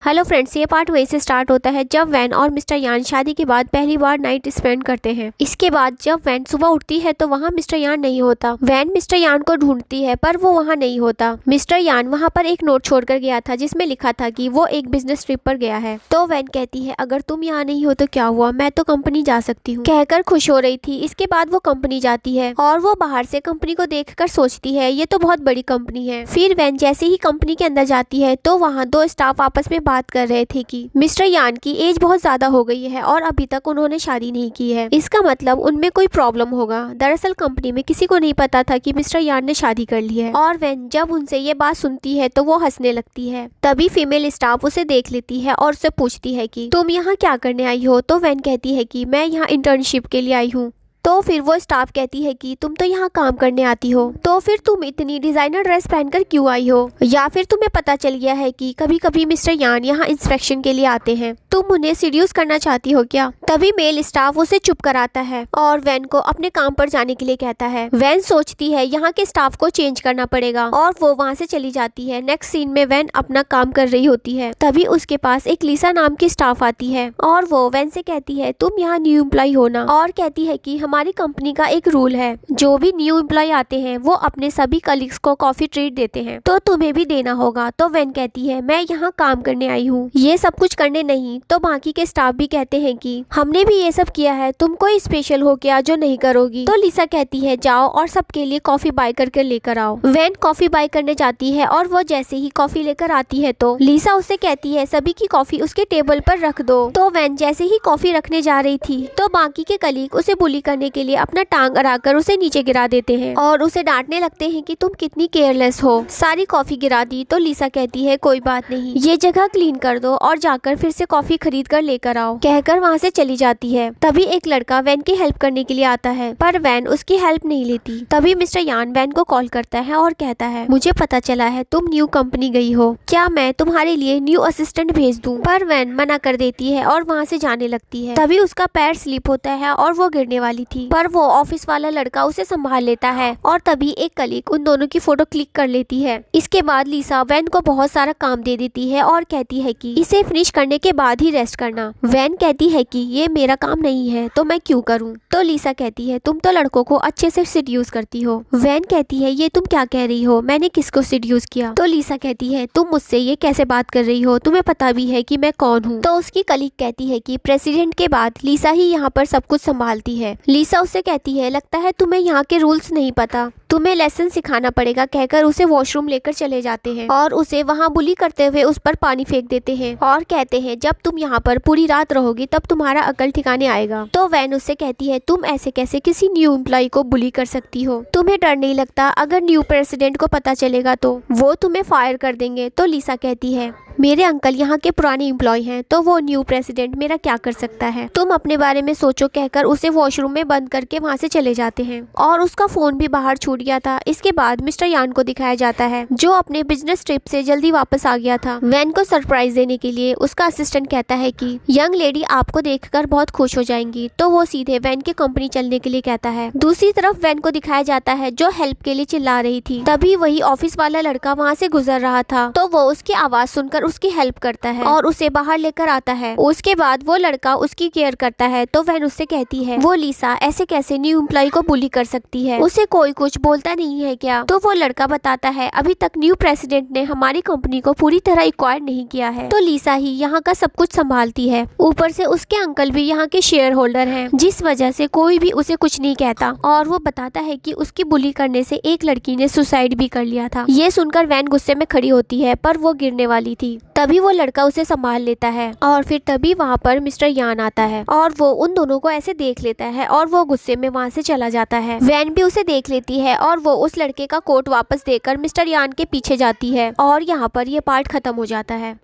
Hello friends, ये part वहीं से स्टार्ट होता है जब वैन और मिस्टर यान शादी के बाद पहली बार नाइट स्पेंड करते हैं। इसके बाद जब वैन सुबह उठती है तो वहाँ मिस्टर यान नहीं होता। वैन मिस्टर यान को ढूंढती है पर वो वहाँ नहीं होता। मिस्टर यान वहाँ पर एक नोट छोड़कर गया था जिसमें लिखा था कि वो एक बिजनेस ट्रिप पर गया है। तो वैन कहती है अगर तुम यहाँ नहीं हो तो क्या हुआ, मैं तो कंपनी जा सकती हूँ, कहकर खुश हो रही थी। इसके बाद वो कंपनी जाती है और वो बाहर से कंपनी को देखकर सोचती है ये तो बहुत बड़ी कंपनी है। फिर वैन जैसे ही कंपनी के अंदर जाती है तो वहाँ दो स्टाफ आपस में बात कर रहे थे कि मिस्टर यान की एज बहुत ज्यादा हो गई है और अभी तक उन्होंने शादी नहीं की है, इसका मतलब उनमें कोई प्रॉब्लम होगा। दरअसल कंपनी में किसी को नहीं पता था कि मिस्टर यान ने शादी कर ली है। और वैन जब उनसे ये बात सुनती है तो वो हंसने लगती है। तभी फीमेल स्टाफ उसे देख लेती है और उससे पूछती है कि तुम यहाँ क्या करने आई हो। तो वैन कहती है कि मैं यहाँ इंटर्नशिप के लिए आई हूँ। तो फिर वो स्टाफ कहती है कि तुम तो यहाँ काम करने आती हो, तो फिर तुम इतनी डिजाइनर ड्रेस पहनकर क्यों आई हो, या फिर तुम्हें पता चल गया है कि कभी कभी मिस्टर यान यहाँ इंस्पेक्शन के लिए आते हैं, तुम उन्हें सीड्यूस करना चाहती हो क्या। तभी मेल स्टाफ उसे चुप कराता है और वैन को अपने काम पर जाने के लिए कहता है। वैन सोचती है यहाँ के स्टाफ को चेंज करना पड़ेगा और वो वहाँ से चली जाती है। नेक्स्ट सीन में वैन अपना काम कर रही होती है। तभी उसके पास एक लीसा नाम की स्टाफ आती है और वो वैन से कहती है तुम यहाँ न्यू एम्प्लॉय हो ना, और कहती है कि हमारी कंपनी का एक रूल है जो भी न्यू एम्प्लॉय आते हैं वो अपने सभी कलीग्स को कॉफी ट्रीट देते हैं, तो तुम्हें भी देना होगा। तो वैन कहती है मैं यहाँ काम करने आई हूँ, ये सब कुछ करने नहीं। तो बाकी के स्टाफ भी कहते हैं कि हमने भी ये सब किया है, तुम कोई स्पेशल हो क्या जो नहीं करोगी। तो लिसा कहती है जाओ और सबके लिए कॉफी बाय करके लेकर आओ। वैन कॉफी बाय करने जाती है और वो जैसे ही कॉफी लेकर आती है तो लिसा उससे कहती है सभी की कॉफी उसके टेबल पर रख दो। तो वैन जैसे ही कॉफी रखने जा रही थी तो बाकी के कलीग उसे बुली करने के लिए अपना टांग अड़ाकर उसे नीचे गिरा देते हैं और उसे डांटने लगते हैं कि तुम कितनी केयरलेस हो, सारी कॉफी गिरा दी। तो लिसा कहती है कोई बात नहीं, ये जगह क्लीन कर दो और जाकर फिर से कॉफी खरीद कर लेकर आओ, कहकर वहाँ से चली जाती है। तभी एक लड़का वैन की हेल्प करने के लिए आता है पर वैन उसकी हेल्प नहीं लेती। तभी मिस्टर यान वैन को कॉल करता है और कहता है मुझे पता चला है तुम न्यू कंपनी गई हो, क्या मैं तुम्हारे लिए न्यू असिस्टेंट भेज दूं। पर वैन मना कर देती है और वहाँ से जाने लगती है। तभी उसका पैर स्लिप होता है और वो गिरने वाली थी पर वो ऑफिस वाला लड़का उसे संभाल लेता है और तभी एक कलीग उन दोनों की फोटो क्लिक कर लेती है। इसके बाद लिसा वैन को बहुत सारा काम दे देती है और कहती है कि इसे फिनिश करने के बाद ही रेस्ट करना। वैन कहती है कि ये मेरा काम नहीं है तो मैं क्यों करूं। तो लिसा कहती है तुम तो लड़कों को अच्छे से सीड्यूस करती हो। वैन कहती है ये तुम क्या कह रही हो, मैंने किसको सीड्यूस किया। तो लिसा कहती है तुम मुझसे ये कैसे बात कर रही हो, तुम्हें पता भी है कि मैं कौन हूँ। तो उसकी कलीग कहती है कि प्रेसिडेंट के बाद लिसा ही यहाँ पर सब कुछ संभालती है। लिसा उससे कहती है लगता है तुम्हें यहाँ के रूल्स नहीं पता, तुम्हें लेसन सिखाना पड़ेगा, कहकर उसे वॉशरूम लेकर चले जाते हैं और उसे वहाँ बुली करते हुए उस पर पानी फेंक देते हैं और कहते हैं जब तुम यहाँ पर पूरी रात रहोगी तब तुम्हारा अकल ठिकाने आएगा। तो वैन उससे कहती है तुम ऐसे कैसे किसी न्यू एम्प्लॉय को बुली कर सकती हो, तुम्हें डर नहीं लगता अगर न्यू प्रेसिडेंट को पता चलेगा तो वो तुम्हें फायर कर देंगे। तो लिसा कहती है मेरे अंकल यहाँ के पुराने एम्प्लॉय हैं तो वो न्यू प्रेसिडेंट मेरा क्या कर सकता है, तुम अपने बारे में सोचो, कहकर उसे वॉशरूम में बंद करके वहाँ से चले जाते हैं। और उसका फोन भी बाहर छूट गया था। इसके बाद मिस्टर यान को दिखाया जाता है जो अपने बिजनेस ट्रिप से जल्दी वापस आ गया था। वैन को सरप्राइज देने के लिए उसका असिस्टेंट कहता है कि यंग लेडी आपको देखकर बहुत खुश हो जाएंगी। तो वो सीधे वैन की कंपनी चलने के लिए कहता है। दूसरी तरफ वैन को दिखाया जाता है जो हेल्प के लिए चिल्ला रही थी। तभी वही ऑफिस वाला लड़का वहाँ से गुजर रहा था तो वो उसकी आवाज सुनकर उसकी हेल्प करता है और उसे बाहर लेकर आता है। उसके बाद वो लड़का उसकी केयर करता है। तो वैन उससे कहती है वो लिसा ऐसे कैसे न्यू एम्प्लॉय को बुली कर सकती है, उसे कोई कुछ बोलता नहीं है क्या। तो वो लड़का बताता है अभी तक न्यू प्रेसिडेंट ने हमारी कंपनी को पूरी तरह एक्वायर नहीं किया है, तो लिसा ही यहाँ का सब कुछ संभालती है। ऊपर से उसके अंकल भी यहाँ के शेयर होल्डर हैं जिस वजह से कोई भी उसे कुछ नहीं कहता। और वो बताता है कि उसकी बुली करने से एक लड़की ने सुसाइड भी कर लिया था। ये सुनकर वैन गुस्से में खड़ी होती है पर वो गिरने वाली थी। तभी वो लड़का उसे संभाल लेता है और फिर तभी वहाँ पर मिस्टर यान आता है और वो उन दोनों को ऐसे देख लेता है और वो गुस्से में वहाँ से चला जाता है। वैन भी उसे देख लेती है और वो उस लड़के का कोट वापस देकर मिस्टर यान के पीछे जाती है और यहाँ पर ये पार्ट खत्म हो जाता है।